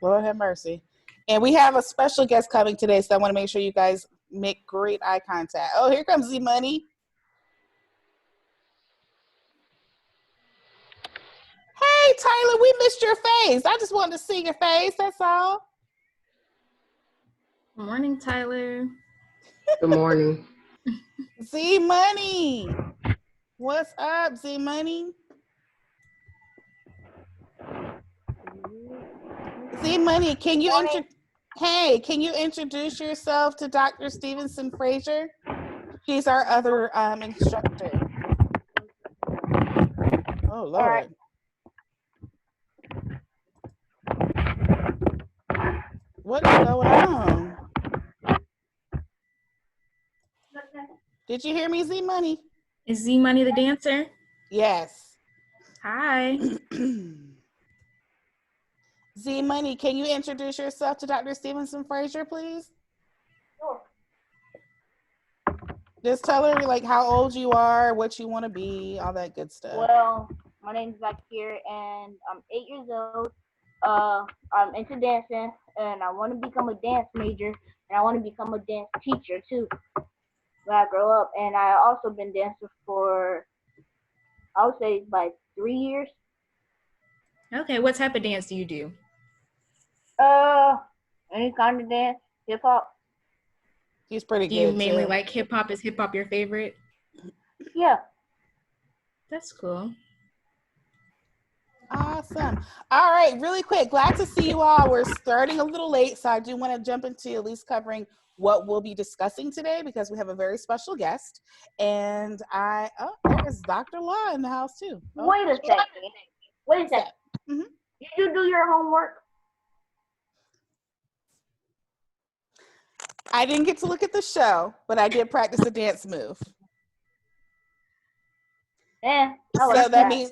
Lord have mercy. And we have a special guest coming today, so I want to make sure you guys make great eye contact. Oh, here comes Z Money. Hey, Tyler, we missed your face. I just wanted to see your face, that's all. Good morning, Tyler. Good morning. Z Money. What's up, Z Money? Z Money, can you introduce yourself to Dr. Stevenson Frazier? She's our other instructor. Oh, Lord. All right. What is going on? Did you hear me, Z Money? Is Z Money the dancer? Yes. Hi. Z Money, can you introduce yourself to Dr. Stevenson Frazier, please? Sure. Just tell her like how old you are, what you want to be, all that good stuff. Well, my name's Zakir, and I'm 8 years old. I'm into dancing, and I want to become a dance major, and I want to become a dance teacher too when I grow up. And I also been dancing for, I would say, like 3 years. Okay, what type of dance do you do? Any kind of dance, hip hop. He's pretty good. Do you mainly too. like hip hop? Is hip hop your favorite? Yeah. That's cool. Awesome. All right, really quick. Glad to see you all. We're starting a little late, so I do want to jump into at least covering what we'll be discussing today because we have a very special guest. And there's Dr. Law in the house too. Oh. Wait a second. Mm-hmm. Did you do your homework? I didn't get to look at the show, but I did practice a dance move. So that means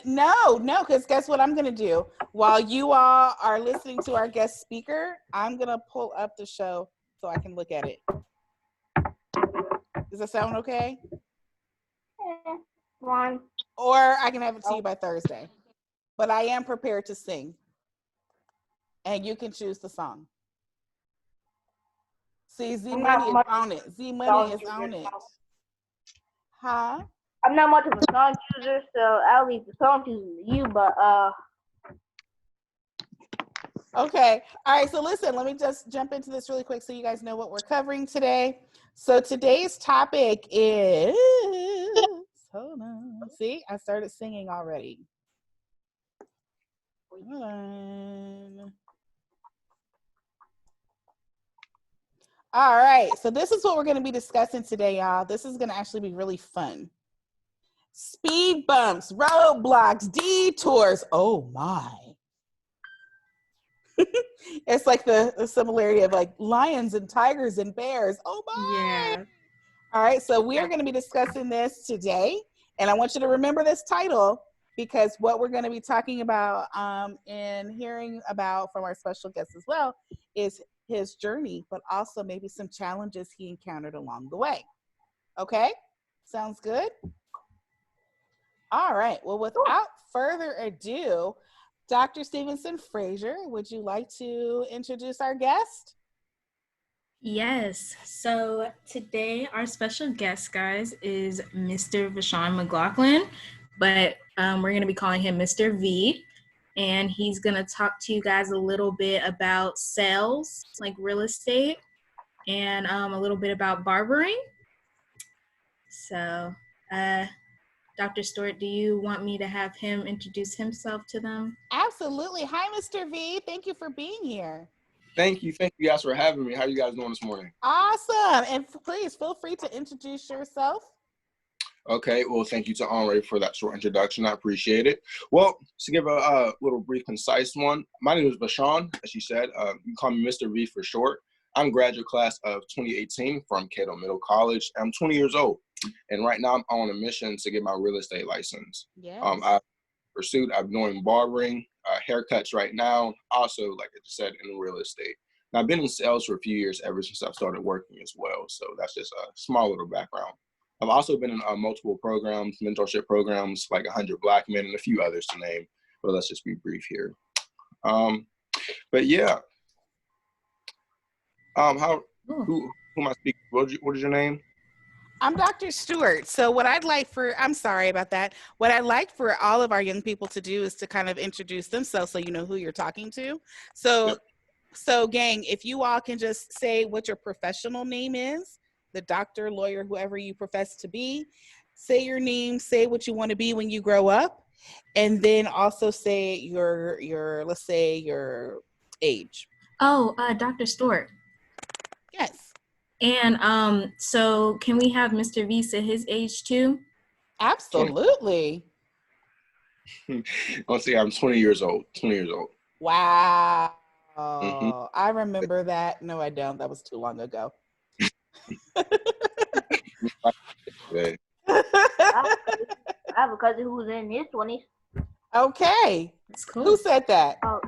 no, because guess what I'm gonna do? While you all are listening to our guest speaker, I'm gonna pull up the show so I can look at it. Does that sound okay? Fine. Or I can have it to you by Thursday. But I am prepared to sing. And you can choose the song. See, Z Money is on it. Z Money is on it. Huh? I'm not much of a song chooser, so I'll leave the song choosing to you, but Okay. All right. So listen, let me just jump into this really quick so you guys know what we're covering today. So today's topic is, hold on. See, I started singing already. Hold on. All right. So this is what we're going to be discussing today, y'all. This is going to actually be really fun. Speed bumps, roadblocks, detours. Oh my. It's like the similarity of like lions and tigers and bears. Oh my. Yeah. All right. So we are going to be discussing this today. And I want you to remember this title because what we're going to be talking about and hearing about from our special guest as well is his journey, but also maybe some challenges he encountered along the way. Okay. Sounds good? All right. Well, without further ado, Dr. Stevenson Frazier, would you like to introduce our guest? Yes. So today our special guest, guys, is Mr. Vashawn McLaughlin, but we're going to be calling him Mr. V. And he's going to talk to you guys a little bit about sales, like real estate, and a little bit about barbering. So, Dr. Stewart, do you want me to have him introduce himself to them? Absolutely. Hi, Mr. V. Thank you for being here. Thank you guys for having me. How are you guys doing this morning? Awesome. And please feel free to introduce yourself. Okay, well, thank you to Henri for that short introduction. I appreciate it. Well, to give a little brief, concise one, my name is Vashawn, as she said. You can call me Mr. V for short. I'm graduate class of 2018 from Cato Middle College. I'm 20 years old, and right now I'm on a mission to get my real estate license. Yes. I've I'm doing barbering, haircuts right now, also, like I just said, in real estate. And I've been in sales for a few years ever since I've started working as well, so that's just a small little background. I've also been in multiple programs, mentorship programs, like 100 Black Men and a few others to name, but let's just be brief here. But yeah, Ooh. who am I speaking? What is your name? I'm Dr. Stewart. So what I'd like I'm sorry about that. What I'd like for all of our young people to do is to kind of introduce themselves so you know who you're talking to. So, Yep. so gang, if you all can just say what your professional name is, the doctor, lawyer, whoever you profess to be, say your name, say what you want to be when you grow up, and then also say your let's say your age. Oh, Dr. Stewart. Yes. And so can we have Mr. V say his age too? Absolutely. Let's see, I'm 20 years old. 20 years old. Wow. Mm-hmm. I remember that. No, I don't. That was too long ago. Yeah. I have a cousin who's in his 20s. Okay. That's cool. Who said that? Oh,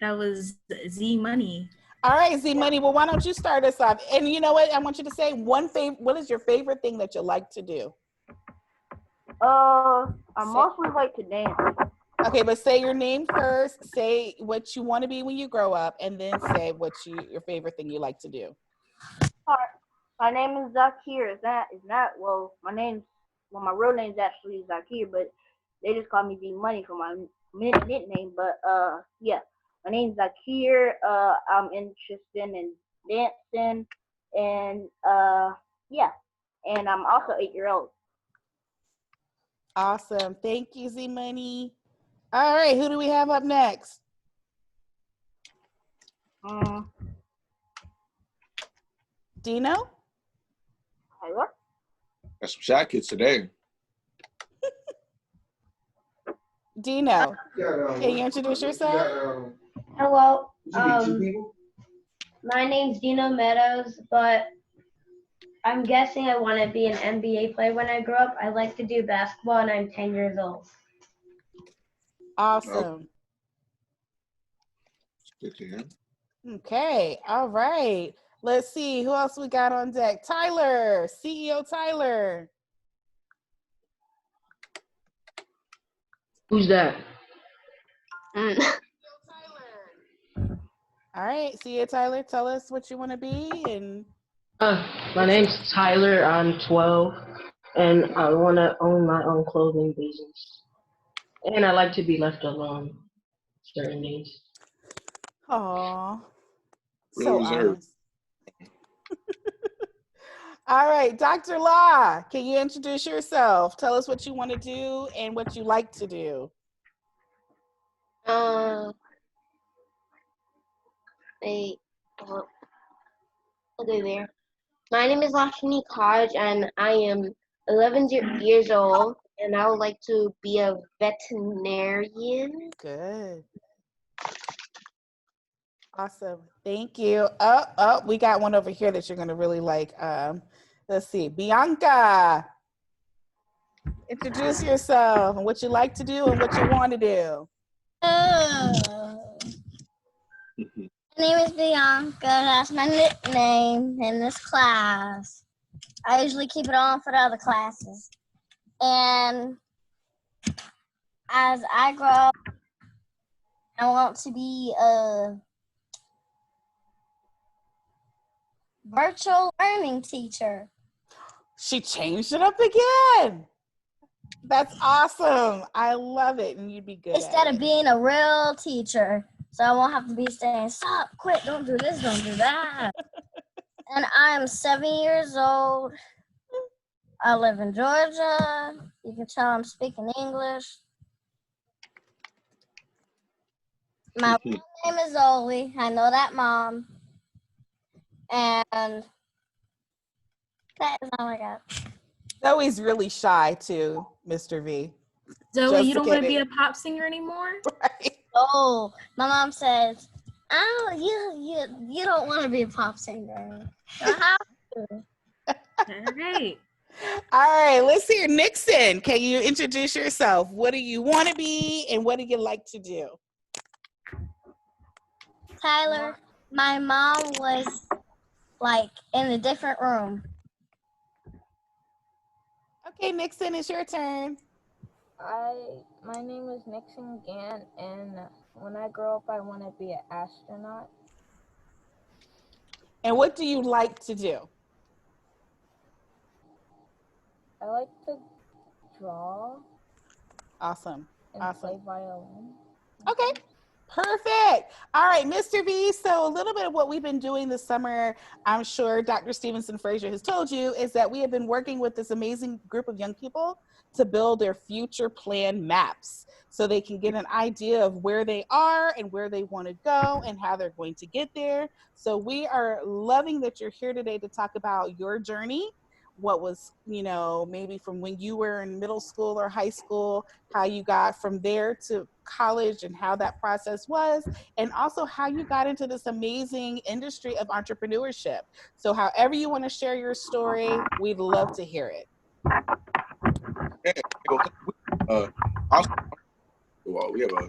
That was Z Money. All right, Z Money. Well, why don't you start us off? And you know what? I want you to say what is your favorite thing that you like to do? I mostly like to dance. Okay, but say your name first. Say what you want to be when you grow up, and then say your favorite thing you like to do. My name is Zakir. My real name's actually Zakir, but they just call me D Money for my nickname. But yeah, my name's Zakir. I'm interested in dancing, and yeah, and I'm also 8 years old. Awesome. Thank you, Z Money. All right, who do we have up next? Dino? Tyler? Got some shy kids today. Dino, can you introduce yourself? Hello, my name's Dino Meadows, but I'm guessing I want to be an NBA player when I grow up. I like to do basketball, and I'm 10 years old. Awesome. Good to hear. Okay, all right. Let's see, who else we got on deck? Tyler, CEO Tyler. Who's that? All right, CEO Tyler, tell us what you want to be and My name's Tyler. I'm 12, and I want to own my own clothing business. And I like to be left alone certain days. aw, Really so reserved. honest. All right, Dr. Law, can you introduce yourself? Tell us what you want to do and what you like to do. Okay there. My name is Lashini Kaj, and I am 11 years old, and I would like to be a veterinarian. Good. Awesome. Thank you. We got one over here that you're going to really like. Let's see. Bianca, introduce yourself and what you like to do and what you want to do. My name is Bianca. That's my nickname in this class. I usually keep it on for the other classes. And as I grow up, I want to be a virtual learning teacher. She changed it up again. That's awesome. I love it. And you'd be good Instead at of it. being a real teacher. So I won't have to be saying, stop, quit, don't do this, don't do that. And I'm 7 years old. I live in Georgia. You can tell I'm speaking English. My real name is Oli. I know that, Mom. And that is all I got. Zoe's really shy too, Mr. V. Zoe, Just you to don't want get to be it. a pop singer anymore? Right. Oh, my mom says, oh, you don't want to be a pop singer. I have to. All right. All right, let's hear Nixon. Can you introduce yourself? What do you want to be and what do you like to do? Tyler, my mom was like in a different room. Okay, Nixon, it's your turn. My name is Nixon Gant, and When I grow up, I want to be an astronaut. And what do you like to do? I like to draw Awesome. and Awesome. play violin. Okay. Perfect. All right, Mr. V. So a little bit of what we've been doing this summer, I'm sure Dr. Stevenson Fraser has told you, is that we have been working with this amazing group of young people to build their future plan maps so they can get an idea of where they are and where they want to go and how they're going to get there. So we are loving that you're here today to talk about your journey. What was, maybe from when you were in middle school or high school, how you got from there to college and how that process was, and also how you got into this amazing industry of entrepreneurship. So however you want to share your story, we'd love to hear it. Yeah, also, well, we have a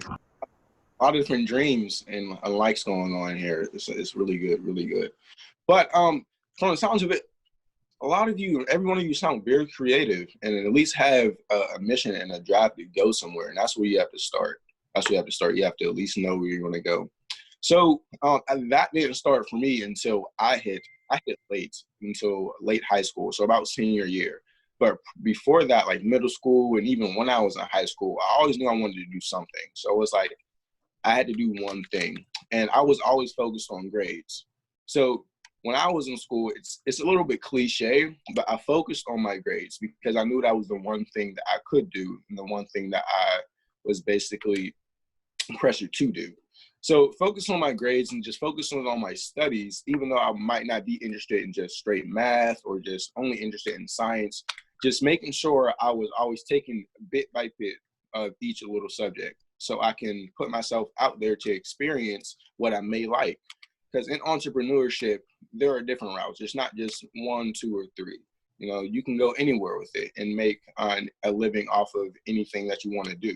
lot of different dreams and likes going on here. It's really good, really good. But from the sounds of it, a lot of you, every one of you sound very creative and at least have a mission and a drive to go somewhere. And that's where you have to start. That's where you have to start. You have to at least know where you're going to go. So that didn't start for me until I hit late high school. So about senior year. But before that, like middle school and even when I was in high school, I always knew I wanted to do something. So it was like, I had to do one thing. And I was always focused on grades. So when I was in school, it's a little bit cliche, but I focused on my grades because I knew that was the one thing that I could do and the one thing that I was basically pressured to do. So focus on my grades and just focusing on my studies, even though I might not be interested in just straight math or just only interested in science, just making sure I was always taking bit by bit of each little subject so I can put myself out there to experience what I may like. Because in entrepreneurship, there are different routes. It's not just 1, 2, or 3. You can go anywhere with it and make a living off of anything that you want to do.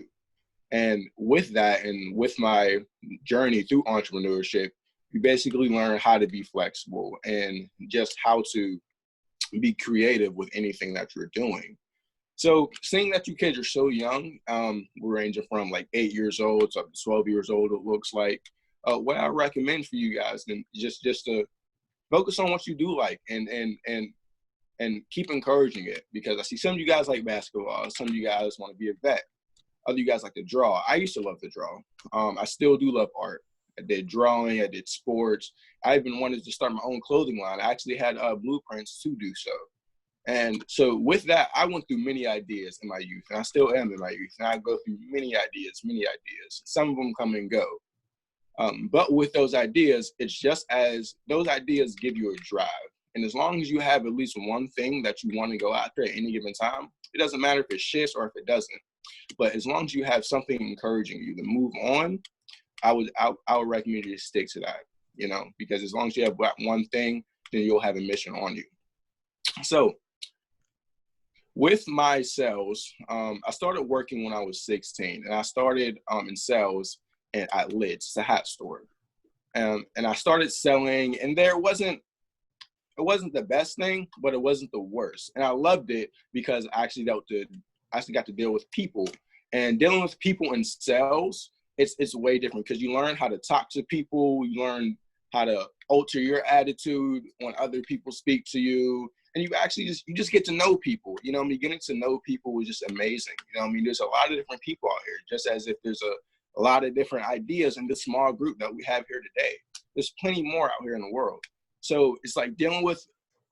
And with that, and with my journey through entrepreneurship, you basically learn how to be flexible and just how to be creative with anything that you're doing. So seeing that you kids are so young, we're ranging from like 8 years old to up to 12 years old, it looks like. What I recommend for you guys, then just to focus on what you do like and keep encouraging it, because I see some of you guys like basketball, some of you guys want to be a vet, other of you guys like to draw. I used to love to draw. I still do love art. I did drawing, I did sports. I even wanted to start my own clothing line. I actually had blueprints to do so. And so with that, I went through many ideas in my youth, and I still am in my youth. And I go through many ideas. Some of them come and go. But with those ideas, it's just as those ideas give you a drive. And as long as you have at least one thing that you want to go after at any given time, it doesn't matter if it shifts or if it doesn't. But as long as you have something encouraging you to move on, I would recommend you to stick to that, because as long as you have one thing, then you'll have a mission on you. So with my sales, I started working when I was 16, and I started in sales at Lids, it's a hat store. And I started selling, and it wasn't the best thing, but it wasn't the worst. And I loved it because I actually got to deal with people. And dealing with people in sales, it's way different because you learn how to talk to people, you learn how to alter your attitude when other people speak to you, and you actually just get to know people. Getting to know people is just amazing. There's a lot of different people out here, just as if there's a lot of different ideas in this small group that we have here today. There's plenty more out here in the world. So it's like dealing with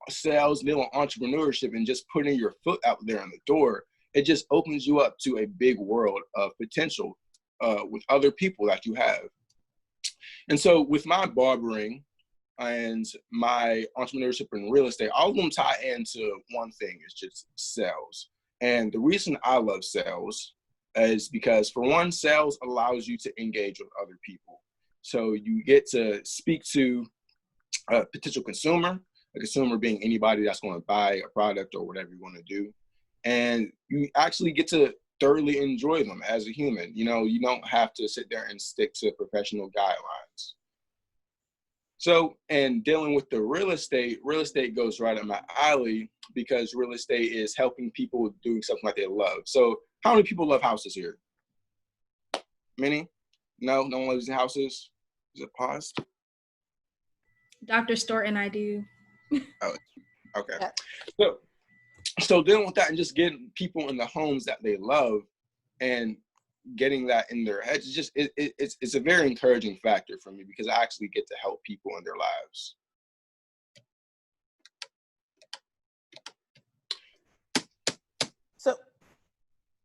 sales, dealing with entrepreneurship, and just putting your foot out there in the door. It just opens you up to a big world of potential with other people that you have. And so with my barbering and my entrepreneurship in real estate, all of them tie into one thing. It's just sales. And the reason I love sales is because, for one, sales allows you to engage with other people. So you get to speak to a potential consumer, a consumer being anybody that's going to buy a product or whatever you want to do. And you actually get to thoroughly enjoy them as a human. You don't have to sit there and stick to professional guidelines. So, and dealing with the real estate goes right up my alley because real estate is helping people do something that they love. So how many people love houses here? Many? No one lives in houses. Is it paused? Dr. Storton, I do. Oh, okay. Yeah. So dealing with that and just getting people in the homes that they love and getting that in their heads, it's a very encouraging factor for me because I actually get to help people in their lives.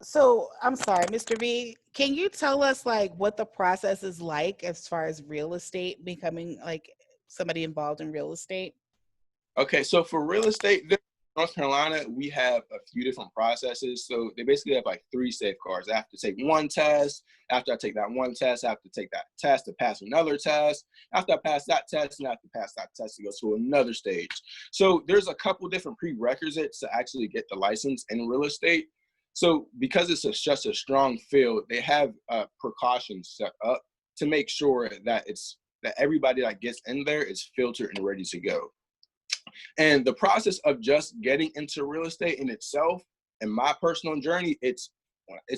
So I'm sorry, Mr. V, can you tell us like what the process is like as far as real estate, becoming like somebody involved in real estate? Okay, so for real estate, in North Carolina, we have a few different processes. So they basically have like 3 safeguards. I have to take one test. After I take that one test, I have to take that test to pass another test. After I pass that test, and I have to pass that test to go to another stage. So there's a couple different prerequisites to actually get the license in real estate. So because it's just a strong field, they have precautions set up to make sure that that everybody that gets in there is filtered and ready to go. And the process of just getting into real estate in itself, and my personal journey, it's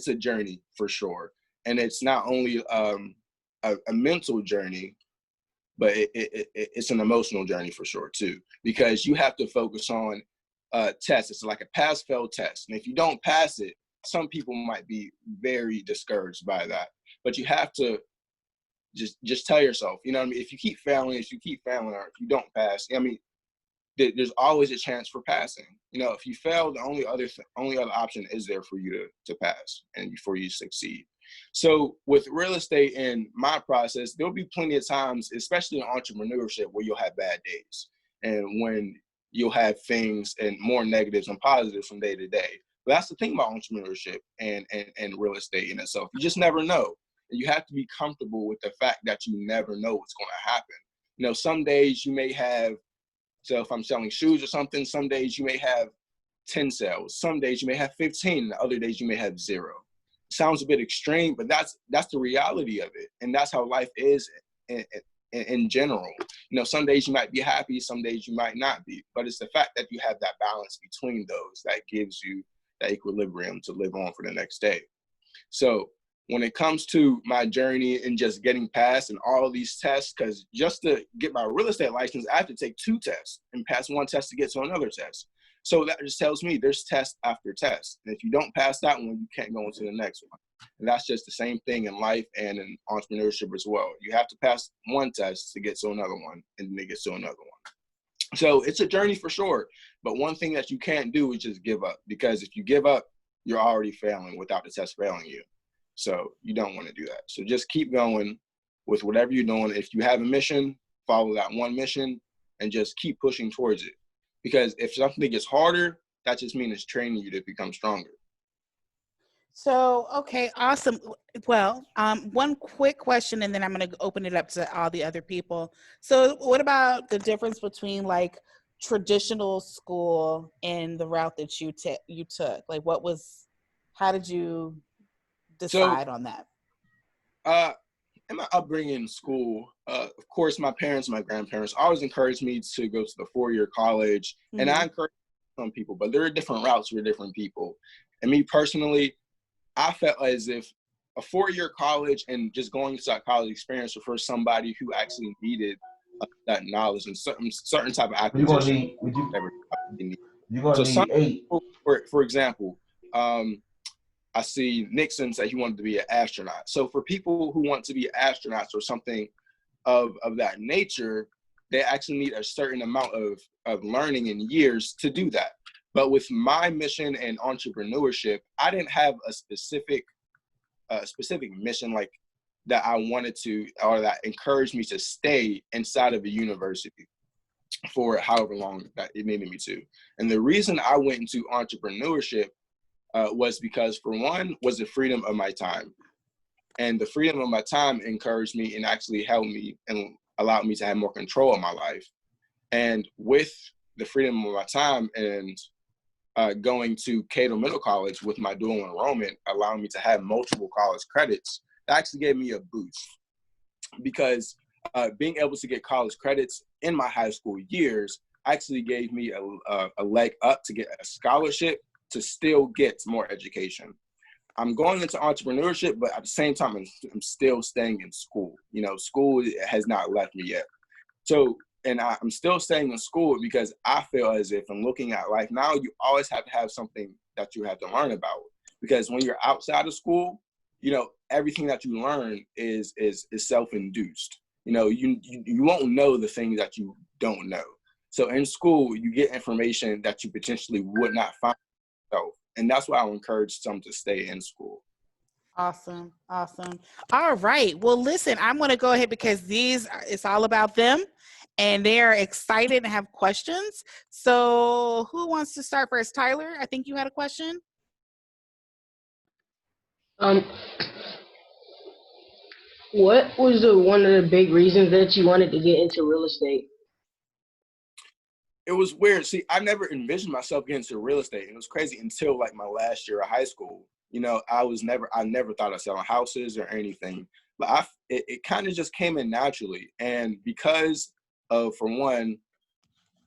a journey for sure. And it's not only a mental journey, but it's an emotional journey for sure too, because you have to focus on tests. It's like a pass-fail test. And if you don't pass it, some people might be very discouraged by that. But you have to just tell yourself, you know what I mean? If you keep failing, or if you don't pass, I mean, there's always a chance for passing. You know, if you fail, the only other option is there for you to pass and before you succeed. So with real estate and my process, there'll be plenty of times, especially in entrepreneurship, where you'll have bad days and when you'll have things and more negatives and positives from day to day. But that's the thing about entrepreneurship and real estate in itself. You just never know. And you have to be comfortable with the fact that you never know what's going to happen. You know, some days you may have, so if I'm selling shoes or something, some days you may have 10 sales. Some days you may have 15. And other days you may have 0. Sounds a bit extreme, but that's the reality of it. And that's how life is in general. You know, some days you might be happy, some days you might not be. But it's the fact that you have that balance between those that gives you that equilibrium to live on for the next day. So when it comes to my journey and just getting past and all of these tests, because just to get my real estate license, I have to take 2 tests and pass one test to get to another test. So that just tells me there's test after test. And if you don't pass that one, you can't go into the next one. And that's just the same thing in life and in entrepreneurship as well. You have to pass one test to get to another one, and then it gets to another one. So it's a journey for sure. But one thing that you can't do is just give up, because if you give up, you're already failing without the test failing you. So you don't want to do that. So just keep going with whatever you're doing. If you have a mission, follow that one mission and just keep pushing towards it. Because if something gets harder, that just means it's training you to become stronger. So, okay, awesome. Well, one quick question, and then I'm going to open it up to all the other people. So what about the difference between like traditional school and the route that you took? Like how did you decide on that? In my upbringing in school, of course, my parents, my grandparents always encouraged me to go to the 4-year college. Mm-hmm. And I encourage some people, but there are different routes for different people. And me personally, I felt as if a 4-year college and just going to that college experience was for somebody who actually needed that knowledge and certain type of acquisition. You're going to need 8. For example, I see Nixon say he wanted to be an astronaut. So for people who want to be astronauts or something of that nature, they actually need a certain amount of learning in years to do that. But with my mission and entrepreneurship, I didn't have a specific mission like that I wanted to, or that encouraged me to stay inside of a university for however long that it needed me to. And the reason I went into entrepreneurship was because, for one, was the freedom of my time. And the freedom of my time encouraged me and actually helped me and allowed me to have more control of my life. And with the freedom of my time and going to Cato Middle College with my dual enrollment, allowing me to have multiple college credits, that actually gave me a boost. Because being able to get college credits in my high school years actually gave me a leg up to get a scholarship to still get more education. I'm going into entrepreneurship, but at the same time, I'm still staying in school. You know, school has not left me yet. So, and I'm still staying in school because I feel as if I'm looking at life now, you always have to have something that you have to learn about. Because when you're outside of school, you know, everything that you learn is self-induced. You know, you won't know the things that you don't know. So in school, you get information that you potentially would not find yourself. And that's why I would encourage some to stay in school. Awesome. All right. Well, listen, I'm going to go ahead because it's all about them and they are excited and have questions. So who wants to start first? Tyler, I think you had a question. What was one of the big reasons that you wanted to get into real estate? It was weird. See, I never envisioned myself getting into real estate. It was crazy until like my last year of high school. You know, I never thought of selling houses or anything, but it kind of just came in naturally. And because of, for one,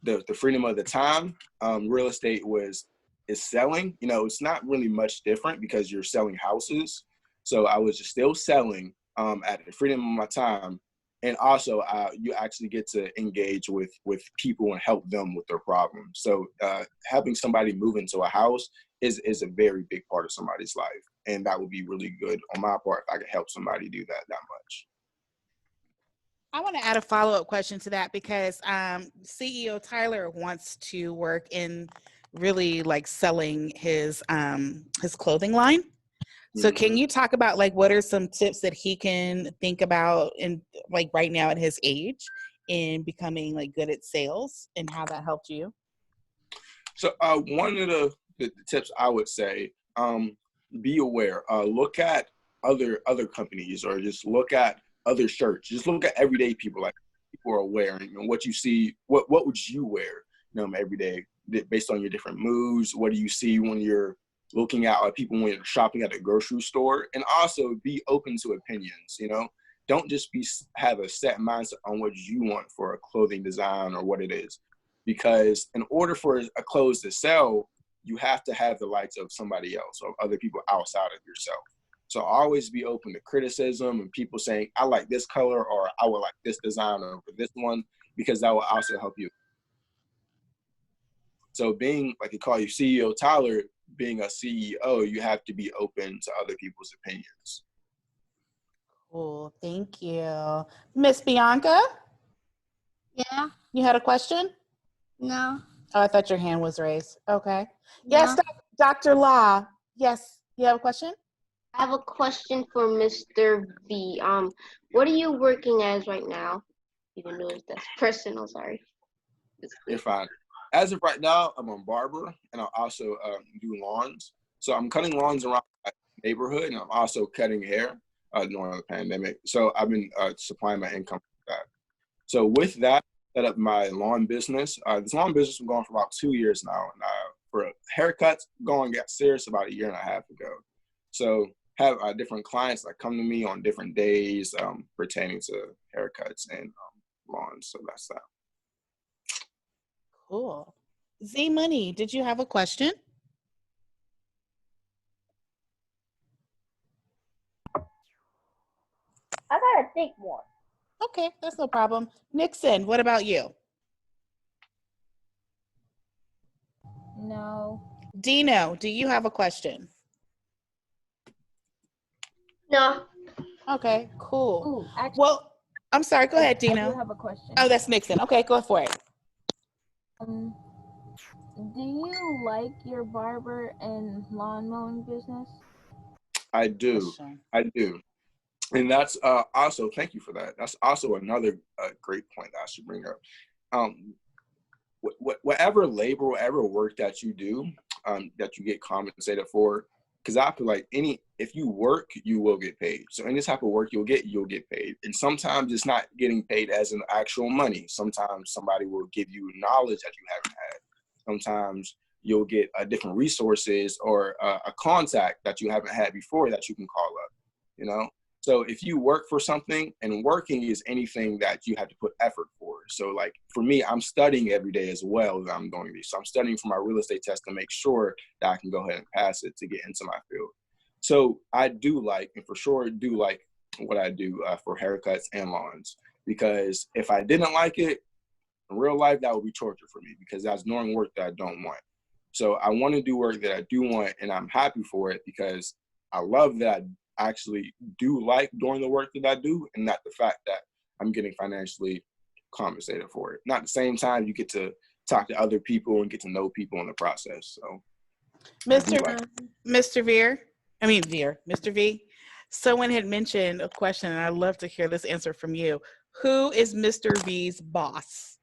the freedom of the time, real estate is selling. You know, it's not really much different because you're selling houses. So I was just still selling at the freedom of my time. And also, you actually get to engage with people and help them with their problems. So helping somebody move into a house is a very big part of somebody's life. And that would be really good on my part if I could help somebody do that much. I want to add a follow-up question to that because CEO Tyler wants to work in really like selling his clothing line. So can you talk about like what are some tips that he can think about in like right now at his age in becoming like good at sales and how that helped you? So one of the tips I would say, be aware. Look at other companies or just look at other shirts. Just look at everyday people, like people are wearing and what you see. What would you wear, every day based on your different moods? What do you see when you're looking at people when you're shopping at the grocery store? And also be open to opinions. Don't just have a set mindset on what you want for a clothing design or what it is, because in order for a clothes to sell, you have to have the likes of somebody else or other people outside of yourself. So always be open to criticism and people saying, I like this color or I would like this design over this one, because that will also help you. So being, like you call you CEO Tyler, being a CEO, you have to be open to other people's opinions. Cool. Thank you. Miss Bianca? Yeah. You had a question? No. Oh, I thought your hand was raised. Okay. No. Yes, Dr. Law. Yes, you have a question? I have a question for Mr. V. What are you working as right now? Even though that's personal, sorry. You're fine. As of right now, I'm a barber and I also do lawns. So I'm cutting lawns around my neighborhood and I'm also cutting hair during the pandemic. So I've been supplying my income with that. So with that, set up my lawn business. This lawn business has been going for about 2 years now. And for haircuts, got serious about 1.5 years ago. So have different clients that come to me on different days pertaining to haircuts and lawns. So that's that. Cool. Z Money, did you have a question? I gotta think more. Okay, that's no problem. Nixon, what about you? No. Dino, do you have a question? No. Okay, cool. Ooh, actually, Well, I'm sorry, go ahead, I Dino. do have a question. Oh, that's Nixon. Okay, go for it. Do you like your barber and lawn mowing business? I do. And that's also, thank you for that. That's also another great point that I should bring up. Whatever labor, whatever work that you do, that you get compensated for, because I feel like if you work, you will get paid. So any type of work you'll get paid. And sometimes it's not getting paid as in actual money. Sometimes somebody will give you knowledge that you haven't had. Sometimes you'll get different resources or a contact that you haven't had before that you can call up, So if you work for something, and working is anything that you have to put effort for. So like for me, I'm studying every day as well as I'm doing these. So I'm studying for my real estate test to make sure that I can go ahead and pass it to get into my field. So I do like, and for sure do like what I do for haircuts and lawns, because if I didn't like it in real life, that would be torture for me, because that's doing work that I don't want. So I want to do work that I do want, and I'm happy for it because I love that I actually do like doing the work that I do, and not the fact that I'm getting financially compensated for it. Not at the same time, you get to talk to other people and get to know people in the process. So Mr. V. Someone had mentioned a question, and I'd love to hear this answer from you. Who is Mr. V's boss?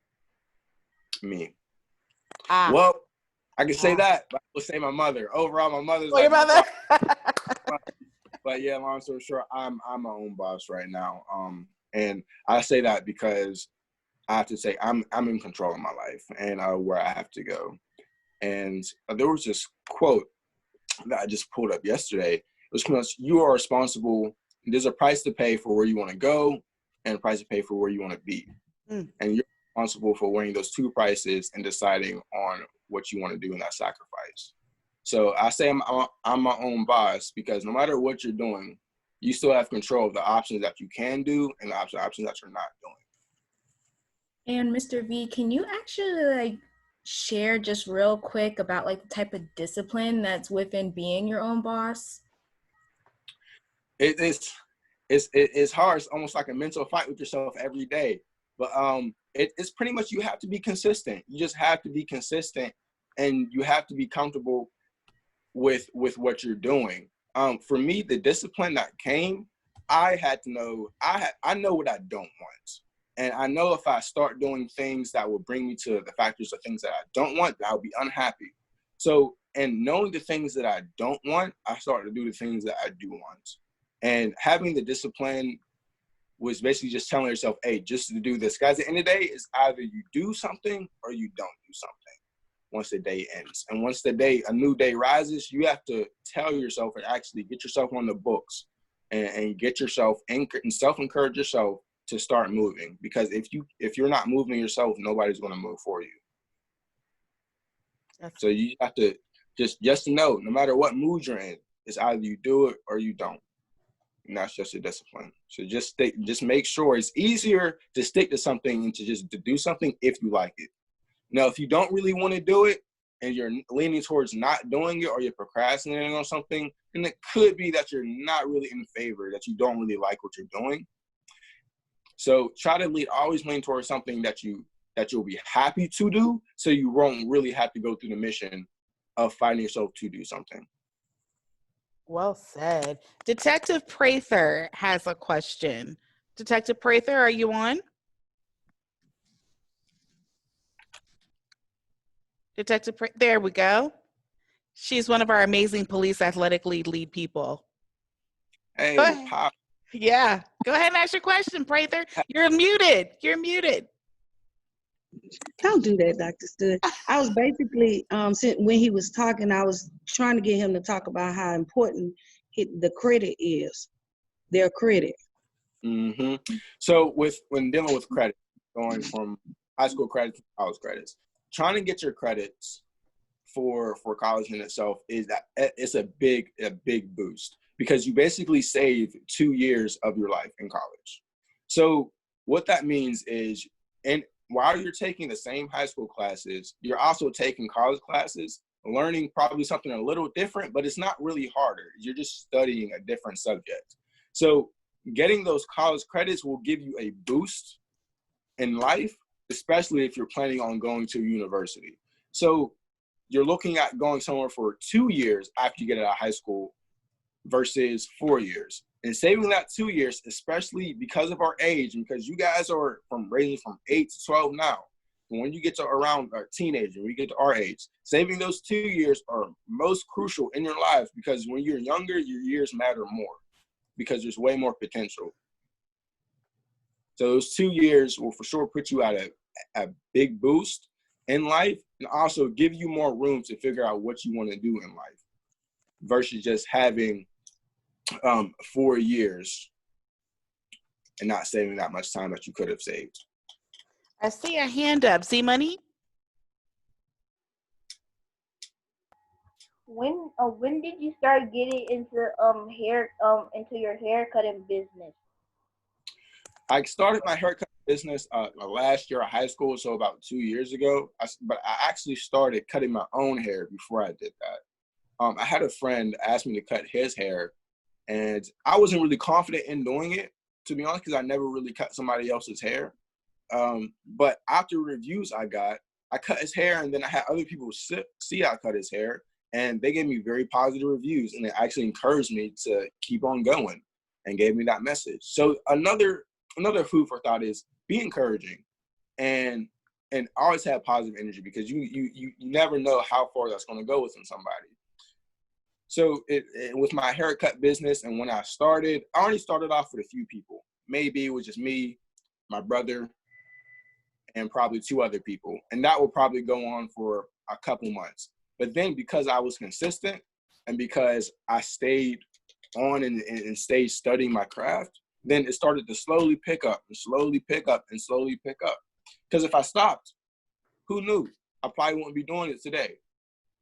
Me. Well, I can say that, but I will say my mother. Overall, my mother's your mother. But yeah, long story short, I'm my own boss right now. And I say that because I have to say I'm in control of my life and where I have to go. And there was this quote that I just pulled up yesterday. It was pretty much, you are responsible. There's a price to pay for where you want to go and a price to pay for where you want to be. And you're responsible for weighing those two prices and deciding on what you want to do in that sacrifice. So I say I'm my own boss, because no matter what you're doing, you still have control of the options that you can do and the options that you're not doing. And Mr. V, can you actually share just real quick about the type of discipline that's within being your own boss? It's hard. It's almost like a mental fight with yourself every day. But it's pretty much, you have to be consistent. You just have to be consistent, and you have to be comfortable with what you're doing. For me, the discipline that came, I had to know, I know what I don't want. And I know if I start doing things that will bring me to the factors of things that I don't want, I'll be unhappy. So, and knowing the things that I don't want, I started to do the things that I do want. And having the discipline was basically just telling yourself, hey, just to do this. Guys, at the end of the day, it's either you do something or you don't do something once the day ends. And once a new day rises, you have to tell yourself and actually get yourself on the books and get yourself anchored and self-encourage yourself to start moving. Because if you're not moving yourself, nobody's going to move for you. So you have to just know, no matter what mood you're in, it's either you do it or you don't. And that's just a discipline. So just make sure it's easier to stick to something and to do something if you like it. Now, if you don't really want to do it and you're leaning towards not doing it, or you're procrastinating on something, then it could be that you're not really in favor, that you don't really like what you're doing. So try to always lean towards something that you'll be happy to do, so you won't really have to go through the mission of finding yourself to do something. Well said. Detective Prather has a question. Detective Prather, are you on? There we go. She's one of our amazing police athletic lead people. Hey, Pop. Yeah, go ahead and ask your question, Prather. You're muted. Don't do that, Dr. Stood. I was basically, when he was talking, I was trying to get him to talk about how important the credit is, their credit. Mm-hmm. So when dealing with credit, going from high school credits to college credits, trying to get your credits for college in itself it's a big boost, because you basically save 2 years of your life in college. So what that means is, and while you're taking the same high school classes, you're also taking college classes, learning probably something a little different, but it's not really harder. You're just studying a different subject. So getting those college credits will give you a boost in life, especially if you're planning on going to university. So you're looking at going somewhere for 2 years after you get out of high school versus 4 years. And saving that 2 years, especially because of our age, and because you guys are ranging from 8 to 12 now. When you get to around a teenager, when you get to our age, saving those 2 years are most crucial in your life, because when you're younger, your years matter more because there's way more potential. So those 2 years will for sure put you at a big boost in life, and also give you more room to figure out what you want to do in life versus just having 4 years and not saving that much time that you could have saved. I see a hand up. Z Money? when did you start getting into into your haircutting business? I started my haircut business my last year of high school, so about 2 years ago. But I actually started cutting my own hair before I did that. I had a friend ask me to cut his hair, and I wasn't really confident in doing it, to be honest, because I never really cut somebody else's hair. But after reviews I cut his hair, and then I had other people see I cut his hair, and they gave me very positive reviews, and it actually encouraged me to keep on going and gave me that message. So another food for thought is be encouraging and always have positive energy, because you never know how far that's going to go within somebody. So with my haircut business, and when I already started off with a few people. Maybe it was just me, my brother, and probably 2 other people. And that will probably go on for a couple months. But then because I was consistent and because I stayed on and stayed studying my craft, then it started to slowly pick up and slowly pick up and slowly pick up. Because if I stopped, who knew? I probably wouldn't be doing it today.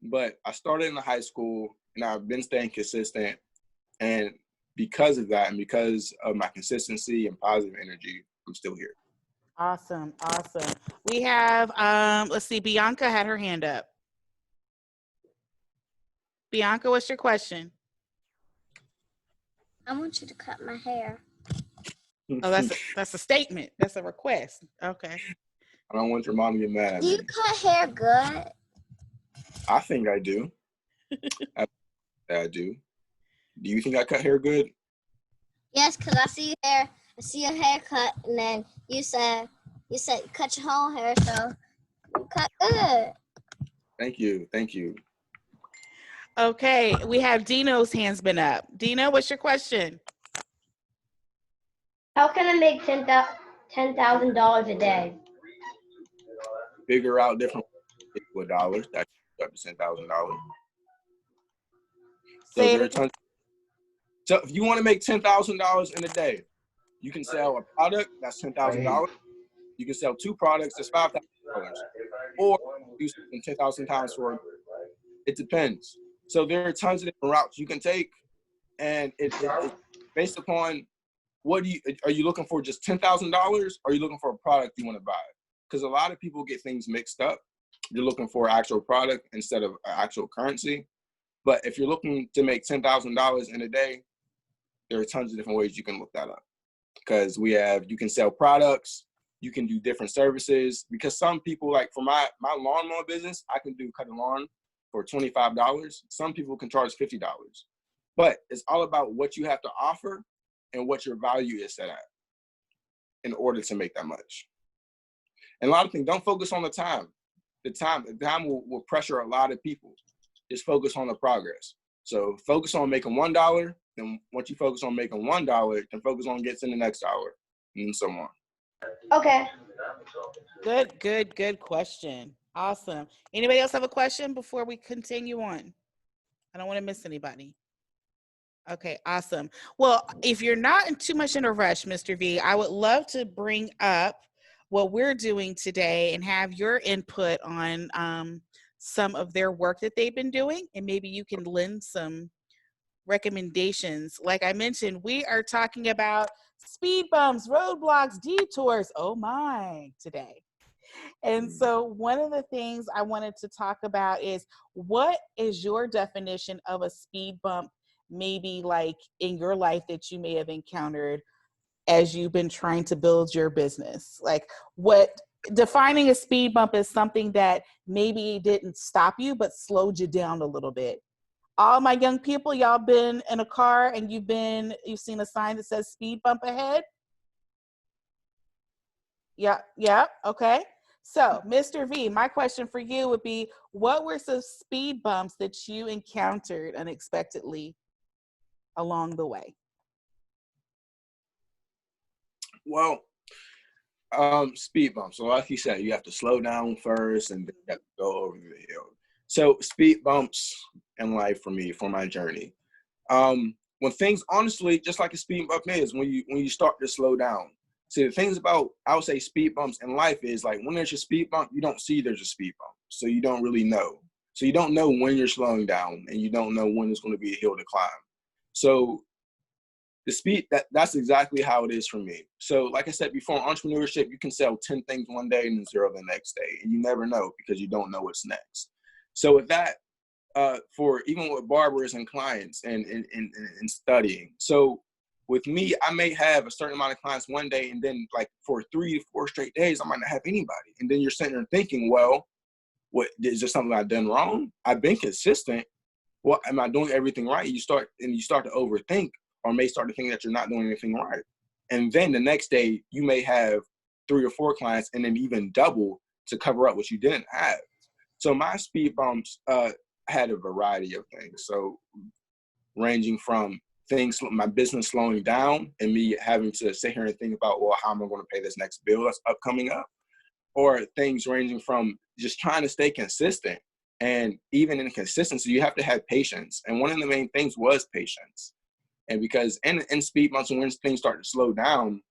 But I started in high school, and I've been staying consistent. And because of that, and because of my consistency and positive energy, I'm still here. Awesome. We have, let's see, Bianca had her hand up. Bianca, what's your question? I want you to cut my hair. Oh, that's a statement. That's a request. Okay. I don't want your mom to get mad at Do me. you cut hair good? I think I do. I do. Do you think I cut hair good? Yes, because I see your haircut, and then you said cut your whole hair, so you cut good. Thank you. Okay, we have Dino's hands been up. Dino, what's your question? How can I make $10,000 a day? Figure out different ways with dollars. That's up to $10,000. So there are tons. So if you want to make $10,000 in a day, you can sell a product that's $10,000. You can sell 2 products that's $5,000, or do something 10,000 times for. It depends. So there are tons of different routes you can take, and it's based upon are you looking for just $10,000, or are you looking for a product you want to buy? Because a lot of people get things mixed up. You're looking for an actual product instead of actual currency. But if you're looking to make $10,000 in a day, there are tons of different ways you can look that up. Because you can sell products, you can do different services. Because some people, like for my lawnmower business, I can do cut a lawn for $25. Some people can charge $50. But it's all about what you have to offer and what your value is set at in order to make that much. And a lot of things, don't focus on the time. The time will pressure a lot of people. Just focus on the progress. So focus on making $1. Then once you focus on making $1, then focus on getting the next dollar, and so on. Okay. Good question. Awesome. Anybody else have a question before we continue on? I don't want to miss anybody. Okay, awesome. Well, if you're not in too much in a rush, Mr. V, I would love to bring up what we're doing today and have your input on some of their work that they've been doing, and maybe you can lend some recommendations. Like I mentioned, we are talking about speed bumps, roadblocks, detours, oh my, today. And so one of the things I wanted to talk about is, what is your definition of a speed bump, maybe like in your life that you may have encountered as you've been trying to build your business? Like, what defining a speed bump is something that maybe didn't stop you, but slowed you down a little bit. All my young people, y'all been in a car and you've seen a sign that says speed bump ahead? Yeah, okay. So, Mr. V, my question for you would be, what were some speed bumps that you encountered unexpectedly along the way? Well, speed bumps. So like you said, you have to slow down first and then you have to go over the hill. So speed bumps in life for me, for my journey. When things, honestly, just like a speed bump is, when you start to slow down. See, the things about, I would say, speed bumps in life is, like, when there's a speed bump, you don't see there's a speed bump. So you don't really know. So you don't know when you're slowing down, and you don't know when it's going to be a hill to climb. So the speed, that's exactly how it is for me. So like I said before, in entrepreneurship, you can sell 10 things one day and 0 the next day, and you never know because you don't know what's next. So with that, for even with barbers and clients and studying. So with me, I may have a certain amount of clients one day, and then like for 3 to 4 straight days, I might not have anybody. And then you're sitting there thinking, well, what is there something I've done wrong? I've been consistent. Well, am I doing everything right? You start to overthink, or may start to think that you're not doing anything right. And then the next day you may have 3 or 4 clients, and then even double to cover up what you didn't have. So my speed bumps had a variety of things. So ranging from things, my business slowing down and me having to sit here and think about, well, how am I going to pay this next bill that's coming up? Or things ranging from just trying to stay consistent. And even in consistency, you have to have patience. And one of the main things was patience. And because in speed bumps, when things start to slow down,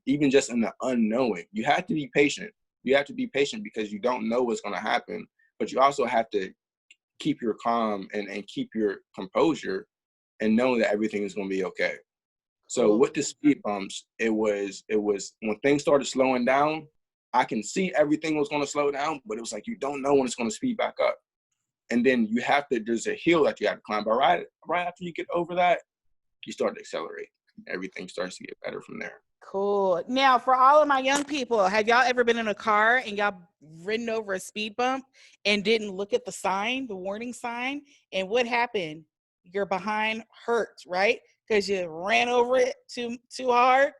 even just in the unknowing, you have to be patient. You have to be patient because you don't know what's going to happen, but you also have to keep your calm and keep your composure and know that everything is going to be okay. So with the speed bumps, it was when things started slowing down, I can see everything was going to slow down, but it was like, you don't know when it's going to speed back up. And then there's a hill that you have to climb. But right after you get over that, you start to accelerate. Everything starts to get better from there. Cool. Now, for all of my young people, have y'all ever been in a car and y'all ridden over a speed bump and didn't look at the sign, the warning sign? And what happened? Your behind hurt, right? Because you ran over it too hard,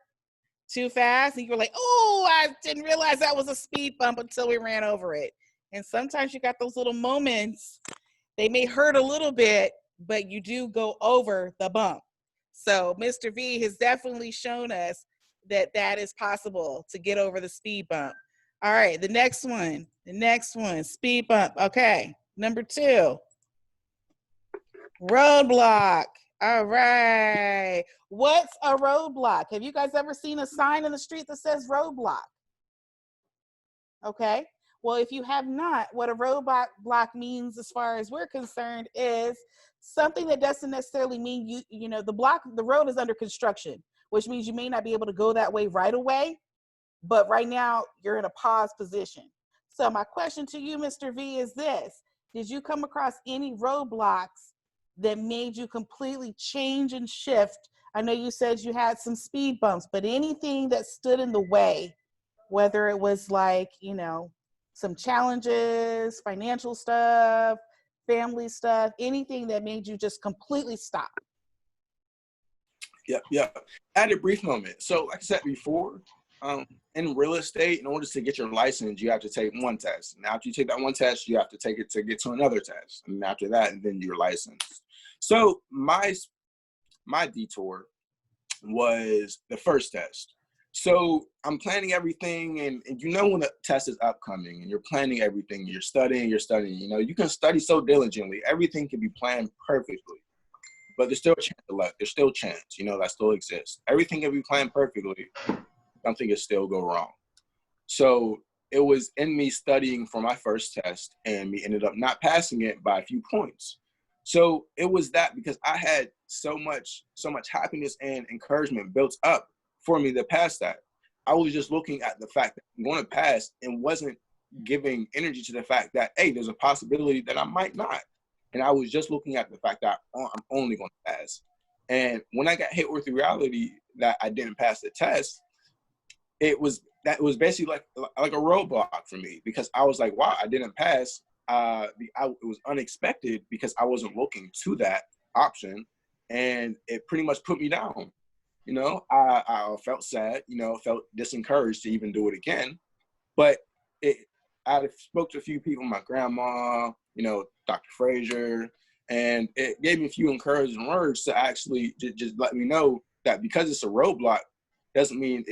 too fast. And you were like, oh, I didn't realize that was a speed bump until we ran over it. And sometimes you got those little moments. They may hurt a little bit, but you do go over the bump. So Mr. V has definitely shown us that is possible to get over the speed bump. All right, the next one, speed bump. Okay, number 2, roadblock. All right, what's a roadblock? Have you guys ever seen a sign in the street that says roadblock? Okay, well, if you have not, what a roadblock means as far as we're concerned is something that doesn't necessarily mean the road is under construction, which means you may not be able to go that way right away, but right now you're in a pause position. So my question to you, Mr. V, is this: did you come across any roadblocks that made you completely change and shift? I know you said you had some speed bumps, but anything that stood in the way, whether it was like, some challenges, financial stuff, family stuff, anything that made you just completely stop? Yeah. I had a brief moment. So like I said before, in real estate, in order to get your license, you have to take one test. And after you take that one test, you have to take it to get to another test. And after that, then you're licensed. So my detour was the first test. So I'm planning everything, and when the test is upcoming, and you're planning everything, you're studying, you can study so diligently. Everything can be planned perfectly, but there's still a chance of luck. There's still chance, that still exists. Everything can be planned perfectly. Something can still go wrong. So it was in me studying for my first test, and me ended up not passing it by a few points. So it was that because I had so much happiness and encouragement built up for me to pass that. I was just looking at the fact that I'm going to pass and wasn't giving energy to the fact that, hey, there's a possibility that I might not. And I was just looking at the fact that I'm only going to pass. And when I got hit with the reality that I didn't pass the test, it was basically like a roadblock for me, because I was like, wow, I didn't pass. It was unexpected because I wasn't looking to that option, and it pretty much put me down. I felt sad, felt disencouraged to even do it again. But I spoke to a few people, my grandma, Dr. Frazier, and it gave me a few encouraging words to actually just let me know that because it's a roadblock doesn't mean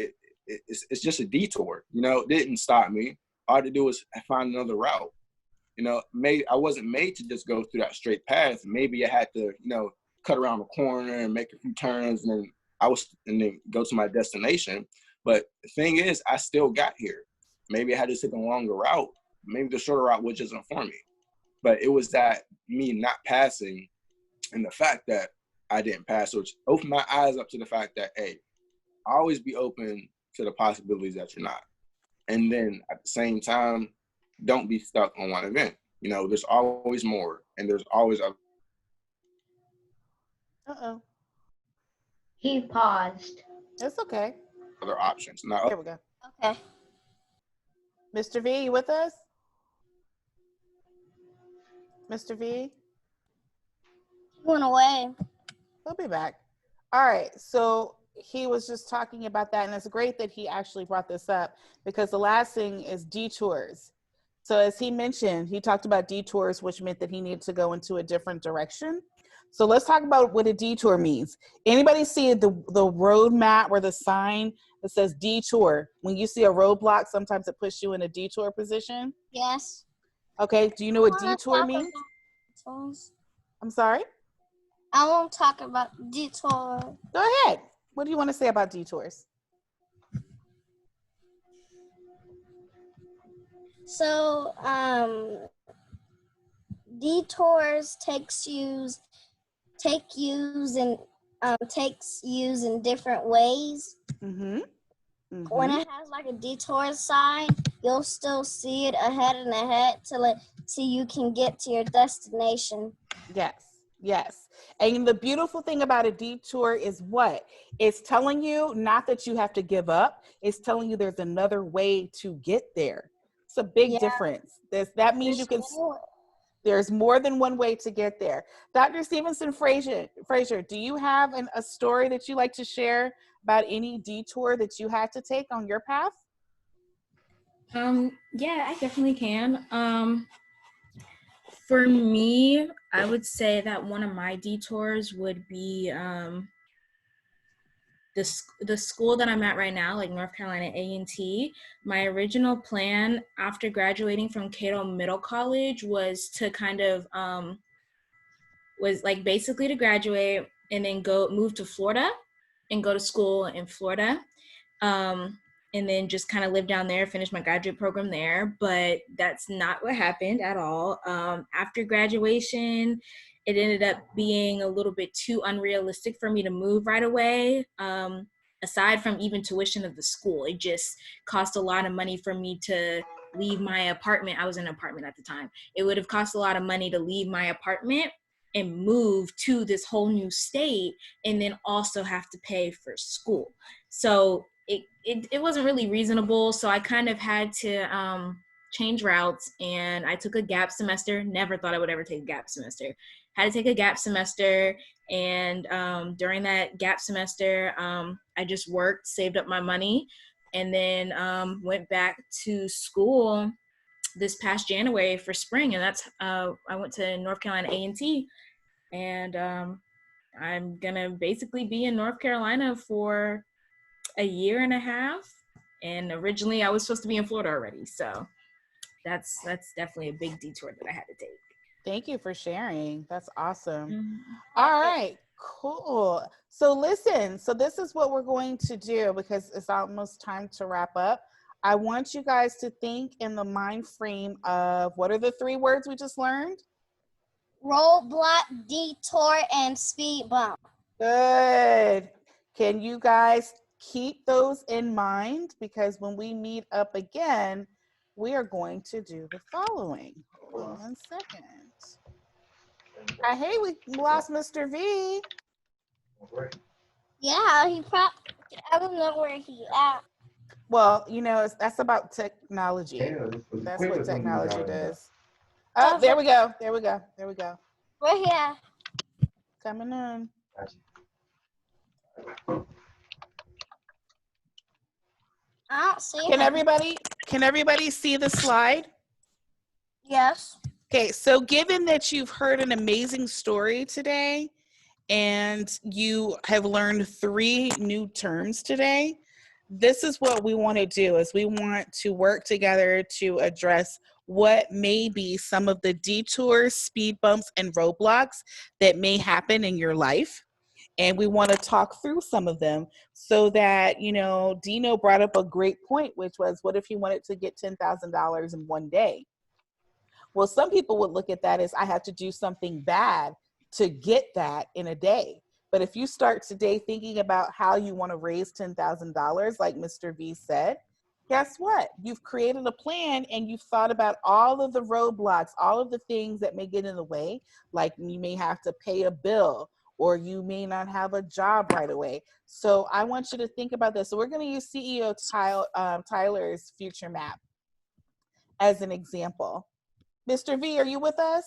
it's just a detour. It didn't stop me. All I had to do was find another route. I wasn't made to just go through that straight path. Maybe I had to, cut around the corner and make a few turns, and then go to my destination. But the thing is, I still got here. Maybe I had to take a longer route. Maybe the shorter route was just not for me. But it was that me not passing and the fact that I didn't pass, which opened my eyes up to the fact that, hey, always be open to the possibilities that you're not. And then at the same time, don't be stuck on one event. You know, there's always more, and there's always Uh-oh. He paused. It's okay. other options. Now, Here we go. Okay. Mr. V, you with us? Mr. V? He went away. He'll be back. All right. So he was just talking about that, and it's great that he actually brought this up because the last thing is detours. So as he mentioned, he talked about detours, which meant that he needed to go into a different direction. So let's talk about what a detour means. Anybody see the road map or the sign that says detour? When you see a roadblock, sometimes it puts you in a detour position. Yes. Okay. Do you know what detour means? Detours. I'm sorry? I won't talk about detour. Go ahead. What do you want to say about detours? So, detours takes yous in different ways. Mm-hmm. Mm-hmm. When it has like a detour sign, you'll still see it ahead and ahead till you can get to your destination. Yes, yes. And the beautiful thing about a detour is what? It's telling you not that you have to give up. It's telling you there's another way to get there. It's a big difference. That means you can. There's more than one way to get there. Dr. Stevenson Frazier, do you have a story that you like to share about any detour that you had to take on your path? Yeah, I definitely can. For me, I would say that one of my detours would be the school that I'm at right now, like North Carolina A&T. My original plan after graduating from Cato Middle College was to kind of was like basically to graduate and then move to Florida and go to school in Florida. And then just kind of live down there, finish my graduate program there. But that's not what happened at all. After graduation, it ended up being a little bit too unrealistic for me to move right away. Aside from even tuition of the school, it just cost a lot of money for me to leave my apartment. I was in an apartment at the time. It would have cost a lot of money to leave my apartment and move to this whole new state and then also have to pay for school. So it wasn't really reasonable. So I kind of had to change routes, and I took a gap semester. Never thought I would ever take a gap semester. Had to take a gap semester, and during that gap semester, I just worked, saved up my money, and then went back to school this past January for spring, and that's I went to North Carolina A&T, and I'm gonna basically be in North Carolina for a year and a half, and originally I was supposed to be in Florida already, so that's definitely a big detour that I had to take. Thank you for sharing. That's awesome. Mm-hmm. All right, cool. So listen, so this is what we're going to do because it's almost time to wrap up. I want you guys to think in the mind frame of what are the 3 words we just learned? Roadblock, detour, and speed bump. Good. Can you guys keep those in mind? Because when we meet up again, we are going to do the following. Hold on 1 second. Hey, we lost Mr. V. Yeah, I don't know where he at. Well, you know, that's about technology. That's what technology does. Oh, there we go. There we go. There we go. Where he at? Coming in. I don't see Can him. everybody see the slide? Yes. Okay, so given that you've heard an amazing story today and you have learned 3 new terms today, this is what we want to do is we want to work together to address what may be some of the detours, speed bumps, and roadblocks that may happen in your life. And we want to talk through some of them so that, you know, Dino brought up a great point, which was what if he wanted to get $10,000 in one day? Well, some people would look at that as I have to do something bad to get that in a day. But if you start today thinking about how you want to raise $10,000, like Mr. V said, guess what? You've created a plan and you've thought about all of the roadblocks, all of the things that may get in the way, like you may have to pay a bill or you may not have a job right away. So I want you to think about this. So we're going to use CEO Tyler's future map as an example. Mr. V, are you with us?